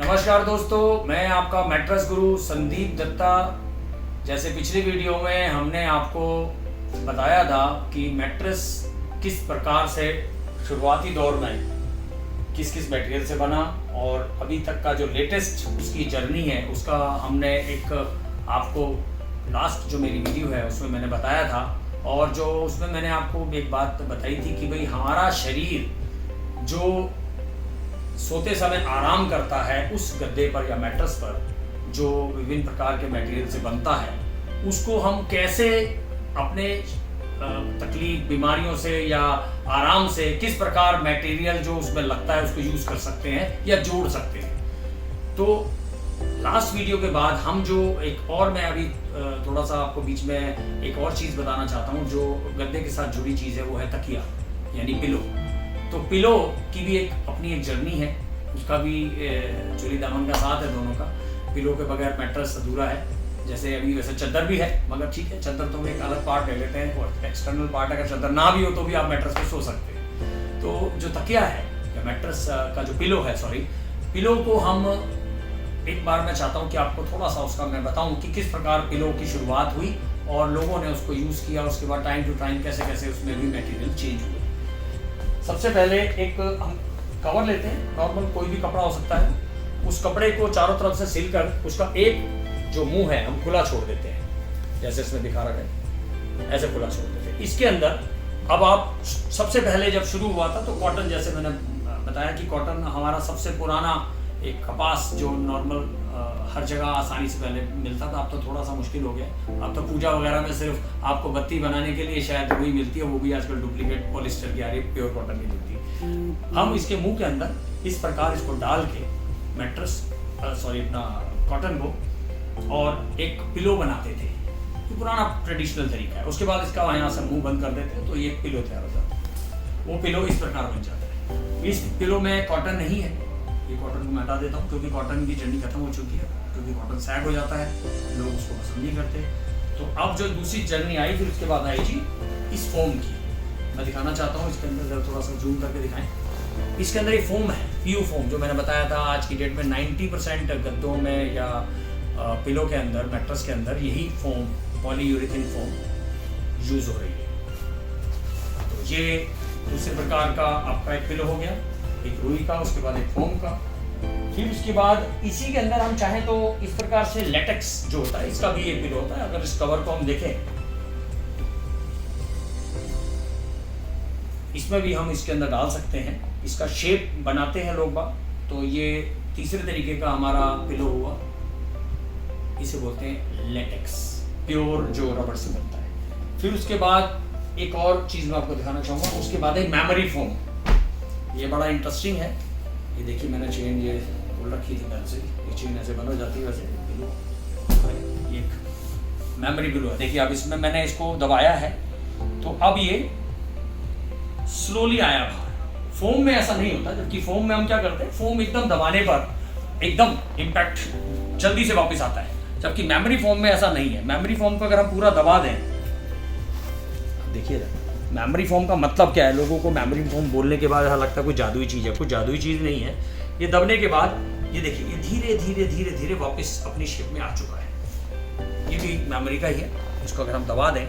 नमस्कार दोस्तों, मैं आपका मैट्रेस गुरु संदीप दत्ता। जैसे पिछली वीडियो में हमने आपको बताया था कि मैट्रेस किस प्रकार से शुरुआती दौर में किस किस मटेरियल से बना और अभी तक का जो लेटेस्ट उसकी जर्नी है उसका हमने एक आपको लास्ट जो मेरी वीडियो है उसमें मैंने बताया था। और जो उसमें मैंने आपको एक बात बताई थी कि भाई हमारा शरीर जो सोते समय आराम करता है उस गद्दे पर या मैट्रेस पर जो विभिन्न प्रकार के मटेरियल से बनता है, उसको हम कैसे अपने तकलीफ बीमारियों से या आराम से किस प्रकार मटेरियल जो उसमें लगता है उसको यूज कर सकते हैं या जोड़ सकते हैं। तो लास्ट वीडियो के बाद हम जो एक और मैं अभी थोड़ा सा आपको बीच में एक और चीज़ बताना चाहता हूँ जो गद्दे के साथ जुड़ी चीज़ है, वो है तकिया यानी पिलो। तो पिलो की भी अपनी एक जर्नी है, उसका भी चोली दामन का साथ है दोनों का। पिलो के बगैर मैट्रेस अधूरा है। जैसे अभी वैसे चादर भी है, मगर ठीक है चादर तो हम एक अलग पार्ट ले लेते हैं और एक्सटर्नल पार्ट अगर चादर ना भी हो तो भी आप मैट्रेस पे सो सकते हैं। तो जो तकिया है या मैट्रेस का जो पिलो है, पिलो को हम एक बार मैं चाहता हूँ कि आपको थोड़ा सा उसका मैं बताऊँ कि किस प्रकार पिलो की शुरुआत हुई और लोगों ने उसको यूज़ किया, उसके बाद टाइम टू टाइम कैसे कैसे उसमें भी मटेरियल चेंज हुए। सबसे पहले एक हम कवर लेते हैं, नॉर्मल कोई भी कपड़ा हो सकता है। उस कपड़े को चारों तरफ से सिलकर उसका एक जो मुंह है हम खुला छोड़ देते हैं, जैसे इसमें दिखा रहा है ऐसे खुला छोड़ देते हैं। इसके अंदर अब आप सबसे पहले जब शुरू हुआ था तो कॉटन, जैसे मैंने बताया कि कॉटन हमारा सबसे पुराना एक कपास जो नॉर्मल हर जगह आसानी से पहले मिलता था। अब तो थोड़ा सा मुश्किल हो गया, अब तो पूजा वगैरह में सिर्फ आपको बत्ती बनाने के लिए शायद वही मिलती है, वो भी आजकल डुप्लीकेट पॉलिस्टर की आ रही है, प्योर कॉटन की मिलती है। हम इसके मुंह के अंदर इस प्रकार इसको डाल के मैट्रेस अपना कॉटन को और एक पिलो बनाते थे, तो पुराना ट्रेडिशनल तरीका है। उसके बाद इसका यहाँ से मुंह बंद कर देते हैं तो ये पिलो तैयार हो जाता है। वो पिलो इस प्रकार बन जाता है। इस पिलो में कॉटन नहीं है, ये कॉटन को मैं हटा देता हूँ क्योंकि कॉटन की जर्नी खत्म हो चुकी है, क्योंकि कॉटन सैग हो जाता है, लोग उसको पसंद नहीं करते। तो अब जो दूसरी जर्नी आई फिर उसके बाद आई जी इस फोम की। मैं दिखाना चाहता हूँ इसके अंदर, थोड़ा सा जूम करके दिखाएं। इसके अंदर एक फोम है, पीयू फोम, जो मैंने बताया था आज की डेट में 90% गद्दों में या पिलो के अंदर, मैट्रेस के अंदर यही फोम, पॉलीयूरेथेन फोम यूज हो रही है। तो ये दूसरे प्रकार का आपका एक पिलो हो गया, एक रुई का, उसके बाद एक फोम का। फिर उसके बाद इसी के अंदर हम चाहें तो इस प्रकार से लेटेक्स जो होता है इसका भी एक पिलो होता है। अगर इस कवर को हम देखें, इसमें भी हम इसके अंदर डाल सकते हैं, इसका शेप बनाते हैं लोग बाग। तो ये तीसरे तरीके का हमारा पिलो हुआ, इसे बोलते हैं लेटेक्स, प्योर जो रबड़ से बनता है। फिर उसके बाद एक और चीज मैं आपको दिखाना चाहूंगा, उसके बाद है मेमोरी फोम। ये बड़ा इंटरेस्टिंग है। ये देखिए मैंने चेन ये खोल रखी थी पहले से, ये चेन ऐसे बंद हो जाती है वैसे पिलो। ये एक मेमोरी पिलो है, देखिए अब इसमें मैंने इसको दबाया है तो अब ये स्लोली आया बाहर। फोम में ऐसा नहीं होता, जबकि फोम में हम क्या करते हैं, फोम एकदम दबाने पर एकदम इम्पैक्ट जल्दी से वापस आता है, जबकि मेमोरी फोम में ऐसा नहीं है। मेमोरी फोम को अगर हम पूरा दबा दें, देखिए मेमोरी फोम का मतलब क्या है, लोगों को मेमोरी फोम बोलने के बाद ऐसा लगता है कोई जादुई चीज़ है, कुछ जादुई चीज़ नहीं है। ये दबने के बाद ये देखिए ये धीरे धीरे धीरे धीरे वापस अपनी शेप में आ चुका है। ये भी मेमोरी का ही है, इसको अगर हम दबा दें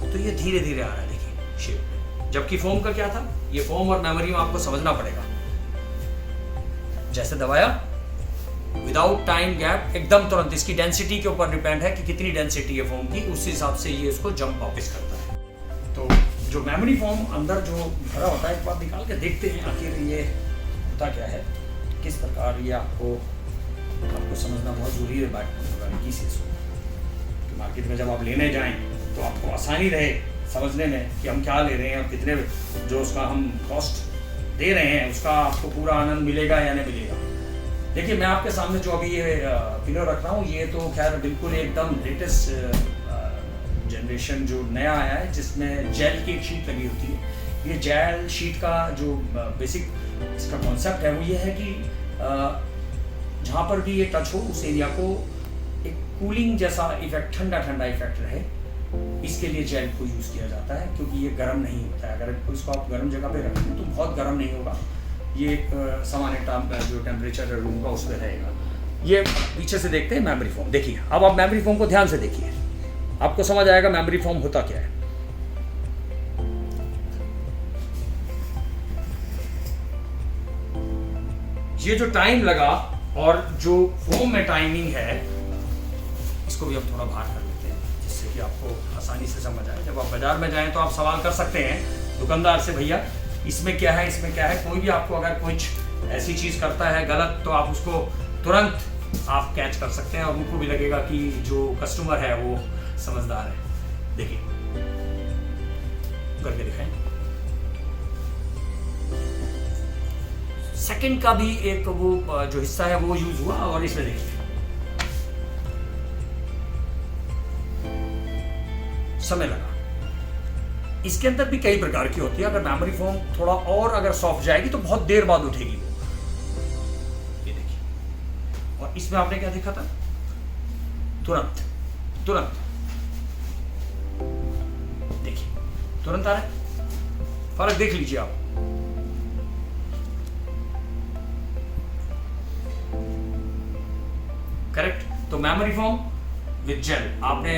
तो ये धीरे धीरे आ रहा है, देखिए शेप में। जबकि फोम का क्या था, ये फोम और मेमोरी में आपको समझना पड़ेगा। जैसे दबाया विदाउट टाइम गैप, एकदम तुरंत, इसकी डेंसिटी के ऊपर डिपेंड है कि कितनी डेंसिटी है फोम की, उस हिसाब से ये इसको जंप वापस करता है। तो जो मेमोरी फोम अंदर जो भरा होता है, एक बार निकाल के देखते हैं आखिर ये होता क्या है, किस प्रकार ये आपको समझना बहुत ज़रूरी है बारीकी से इसको, कि मार्केट में जब आप लेने जाएं तो आपको आसानी रहे समझने में कि हम क्या ले रहे हैं और कितने जो उसका हम कॉस्ट दे रहे हैं उसका आपको पूरा आनंद मिलेगा या नहीं मिलेगा। देखिए मैं आपके सामने जो अभी ये पिलो रख रहा हूँ, ये तो खैर बिल्कुल एकदम लेटेस्ट जनरेशन जो नया आया है, जिसमें जेल की एक शीट लगी होती है। ये जेल शीट का जो बेसिक इसका कॉन्सेप्ट है वो ये है कि जहाँ पर भी ये टच हो उस एरिया को एक कूलिंग जैसा इफेक्ट, ठंडा ठंडा इफेक्ट रहे, इसके लिए जेल को यूज़ किया जाता है। क्योंकि ये गर्म नहीं होता है, अगर इसको आप गर्म जगह पे रखें तो बहुत गर्म नहीं होगा ये सामान्य जो टेम्परेचर है रूम का उस पर रहेगा। ये पीछे से देखते हैं मेमोरी फोम। देखिए अब आप मेमोरी फोम को ध्यान से देखिए, आपको समझ आएगा मेमोरी फोम होता क्या है। ये जो टाइम लगा और जो फोम में टाइमिंग है, इसको भी हम थोड़ा बाहर कर लेते हैं जिससे कि आपको आसानी से समझ आए। जब आप बाजार में जाएं तो आप सवाल कर सकते हैं दुकानदार से, भैया इसमें क्या है, इसमें क्या है। कोई भी आपको अगर कुछ ऐसी चीज करता है गलत तो आप उसको तुरंत आप कैच कर सकते हैं और उनको भी लगेगा कि जो कस्टमर है वो समझदार है। देखिए करके दिखाएं। सेकंड का भी एक वो जो हिस्सा है वो यूज हुआ और इसमें देखिए समय लगा। इसके अंदर भी कई प्रकार की होती है। अगर मेमोरी फोम थोड़ा और अगर सॉफ्ट जाएगी तो बहुत देर बाद उठेगी वो। ये देखिए, और इसमें आपने क्या देखा था, तुरंत तुरंत देखिए तुरंत आ रहा है। फर्क देख लीजिए आप। करेक्ट। तो मेमोरी फोम विद जेल आपने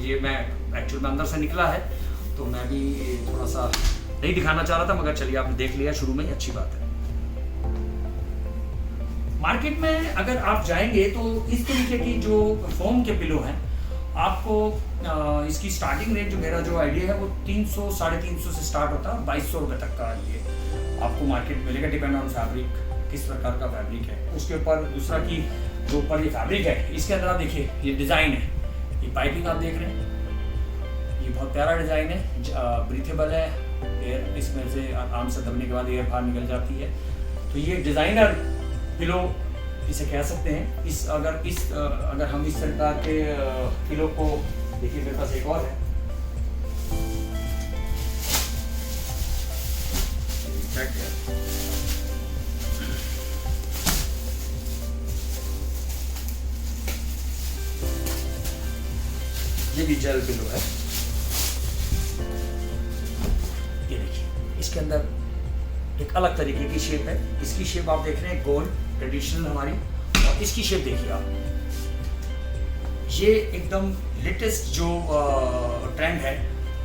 ये मैं एक्चुअल में अंदर से निकला है तो मैं भी थोड़ा सा नहीं दिखाना चाह रहा था, मगर चलिए आपने देख लिया शुरू में ही, अच्छी बात है। मार्केट में अगर आप जाएंगे तो इस तरीके की जो फोम के पिलो हैं आपको इसकी स्टार्टिंग रेट जो मेरा जो आइडिया है वो 300 350 से स्टार्ट होता है। 2200 रुपये तक का ये आपको मार्केट में मिलेगा, डिपेंड ऑन फैब्रिक, किस प्रकार का फैब्रिक है उसके ऊपर। दूसरा की जो ऊपर ये फैब्रिक है इसके अंदर आप देखिए ये डिजाइन है, ये पाइपिंग आप देख रहे हैं, ये बहुत प्यारा डिजाइन है, ब्रीथेबल है, एयर इसमें से आराम से दबने के बाद एयर बाहर निकल जाती है। तो ये डिजाइनर पिलो इसे कह सकते हैं। अगर हम इस प्रकार के पिलो को देखिए, मेरे पास एक और है, ये भी जेल पिलो है। ये देखिए इसके अंदर एक अलग तरीके की शेप है। इसकी शेप आप देख रहे हैं गोल ट्रेडिशनल हमारी, और इसकी शेप देखिए आप, ये एकदम लेटेस्ट जो ट्रेंड है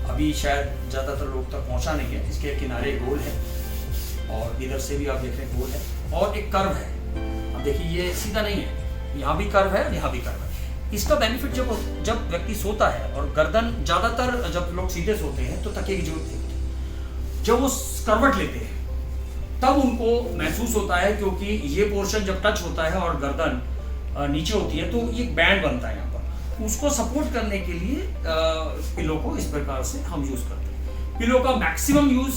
अभी शायद ज़्यादातर लोग तक पहुंचा नहीं है। इसके किनारे गोल है और इधर से भी आप देख रहे हैं गोल है और एक कर्व है। अब देखिए ये सीधा नहीं है, यहाँ भी कर्व है, यहाँ भी कर्व है। इसका बेनिफिट जब व्यक्ति सोता है और गर्दन, ज़्यादातर जब लोग सीधे सोते हैं तो तकिए की जरूरत नहीं होती, जब वो करवट लेते हैं तब उनको महसूस होता है, क्योंकि ये पोर्शन जब टच होता है और गर्दन नीचे होती है तो ये बैंड बनता है यहाँ पर। उसको सपोर्ट करने के लिए पिलो को इस प्रकार से हम यूज करते हैं। पिलो का मैक्सिमम यूज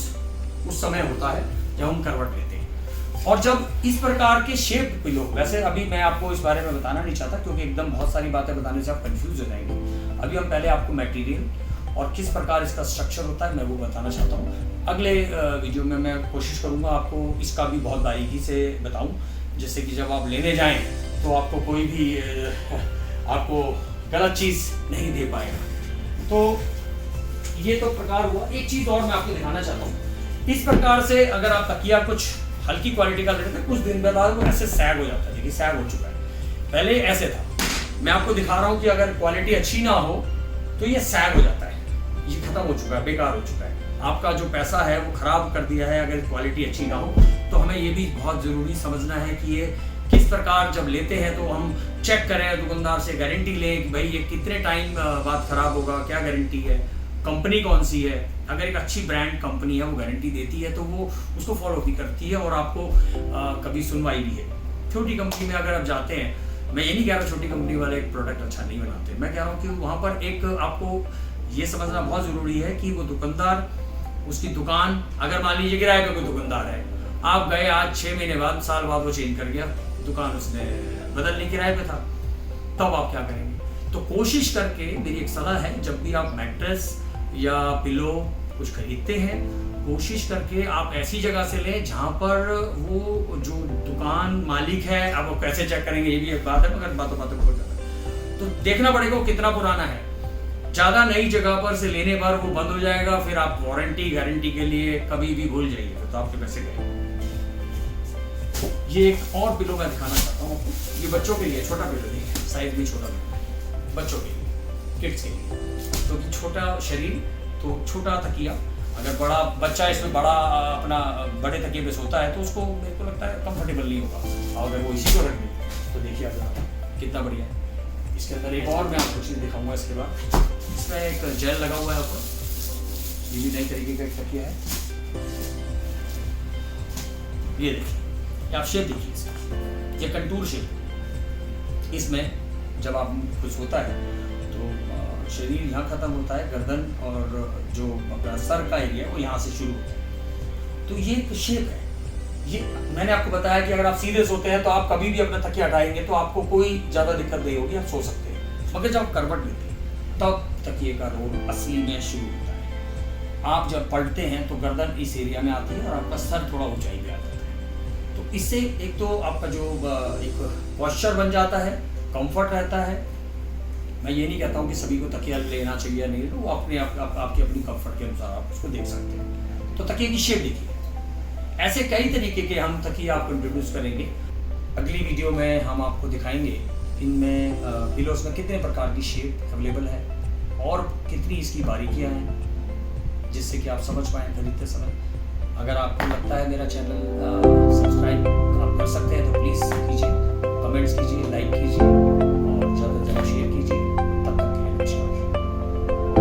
उस समय होता है जब हम करवट लेते हैं। और जब इस प्रकार के शेप पिलो, वैसे अभी मैं आपको इस बारे में बताना नहीं चाहता क्योंकि एकदम बहुत सारी बातें बताने से आप कंफ्यूज हो जाएंगे। अभी हम पहले आपको मटेरियल और किस प्रकार इसका स्ट्रक्चर होता है मैं वो बताना चाहता हूँ। अगले वीडियो में मैं कोशिश करूँगा आपको इसका भी बहुत बारीकी से बताऊँ, जिससे कि जब आप लेने जाएं तो आपको कोई भी आपको गलत चीज़ नहीं दे पाएगा। तो ये तो प्रकार हुआ। एक चीज़ और मैं आपको दिखाना चाहता हूँ। इस प्रकार से अगर आप तकिया कुछ हल्की क्वालिटी का लेते हैं, कुछ दिन बाद वो ऐसे सैग हो जाता है। देखिए सैग हो चुका है, पहले ऐसे था। मैं आपको दिखा रहा हूँ कि अगर क्वालिटी अच्छी ना हो तो ये सैग हो जाता है, ये खत्म हो चुका है, बेकार हो चुका है। आपका जो पैसा है वो खराब कर दिया है अगर क्वालिटी अच्छी ना हो। तो हमें ये भी बहुत ज़रूरी समझना है कि ये किस प्रकार जब लेते हैं तो हम चेक करें, दुकानदार से गारंटी लें कि भाई ये कितने टाइम बाद खराब होगा, क्या गारंटी है, कंपनी कौन सी है। अगर एक अच्छी ब्रांड कंपनी है वो गारंटी देती है तो वो उसको फॉलो भी करती है और आपको कभी सुनवाई भी है। छोटी कंपनी में अगर आप जाते हैं, मैं ये नहीं कह रहा छोटी कंपनी वाले एक प्रोडक्ट अच्छा नहीं बनाते, मैं कह रहा हूँ कि वहाँ पर एक आपको ये समझना बहुत ज़रूरी है कि वो दुकानदार, उसकी दुकान, अगर मान लीजिए किराए पे कोई दुकानदार है, आप गए आज 6 महीने बाद, साल बाद वो चेंज कर गया दुकान, उसने बदल ली, किराए पे था, तब आप क्या करेंगे। तो कोशिश करके, मेरी एक सलाह है, जब भी आप मैट्रेस या पिलो कुछ खरीदते हैं, कोशिश करके आप ऐसी जगह से लें जहाँ पर वो जो दुकान मालिक है, आप वो कैसे चेक करेंगे ये भी एक बात है, मगर बातों बातों हो जाता है। तो देखना पड़ेगा वो कितना पुराना है। ज़्यादा नई जगह पर से लेने पर वो बंद हो जाएगा, फिर आप वारंटी गारंटी के लिए कभी भी भूल जाइए, फिर तो आपके पैसे गए। ये एक और पिलो मैं दिखाना चाहता हूँ आपको। ये बच्चों के लिए छोटा पिलो नहीं है, साइज भी छोटा पिलो, बच्चों के लिए, किड्स के लिए। तो छोटा शरीर तो छोटा तकिया, अगर बड़ा बच्चा इसमें बड़ा अपना बड़े तकिए पे सोता है तो उसको मेरे को लगता है कंफर्टेबल नहीं होगा। और अगर वो इसी को रख दे तो देखिए आप कितना बढ़िया है। इसके अंदर एक और मैं आपको चीज़ दिखाऊंगा इसके बाद। इसमें एक जेल लगा हुआ है ऊपर, ये भी नई तरीके का एक तकिया है। ये देखिए, आप शेप देखिए इसका, ये कंटूर शेप। इसमें जब आप कुछ होता है तो शरीर यहाँ खत्म होता है, गर्दन और जो अपना सर का एरिया वो यहाँ से शुरू होता है। तो ये एक शेप है। ये मैंने आपको बताया कि अगर आप सीधे सोते हैं तो आप कभी भी अपना तकिया हटाएंगे तो आपको कोई ज़्यादा दिक्कत नहीं होगी, आप सो सकते हैं। मगर जब आप करवट लेते हैं तब तकिए का रोल असली में शुरू होता है। आप जब पलटते हैं तो गर्दन इस एरिया में आती है और आपका सर थोड़ा ऊंचाई पे आ जाता है। तो इससे एक तो आपका जो एक पॉस्चर बन जाता है, कंफर्ट रहता है। मैं ये नहीं कहता हूँ कि सभी को तकिया लेना चाहिए या नहीं, तो वो अपने आपकी अपनी कंफर्ट के अनुसार आप उसको देख सकते हैं। तो तकिए की शेप देखिए, ऐसे कई तरीके के हम तकिए आपको इंट्रोड्यूस करेंगे। अगली वीडियो में हम आपको दिखाएंगे इनमें पिलोस में कितने प्रकार की शेप अवेलेबल है और कितनी इसकी बारीकियाँ हैं, जिससे कि आप समझ पाएँ खरीदते समय। अगर आपको लगता है मेरा चैनल सब्सक्राइब आप कर सकते हैं तो प्लीज़ कीजिए।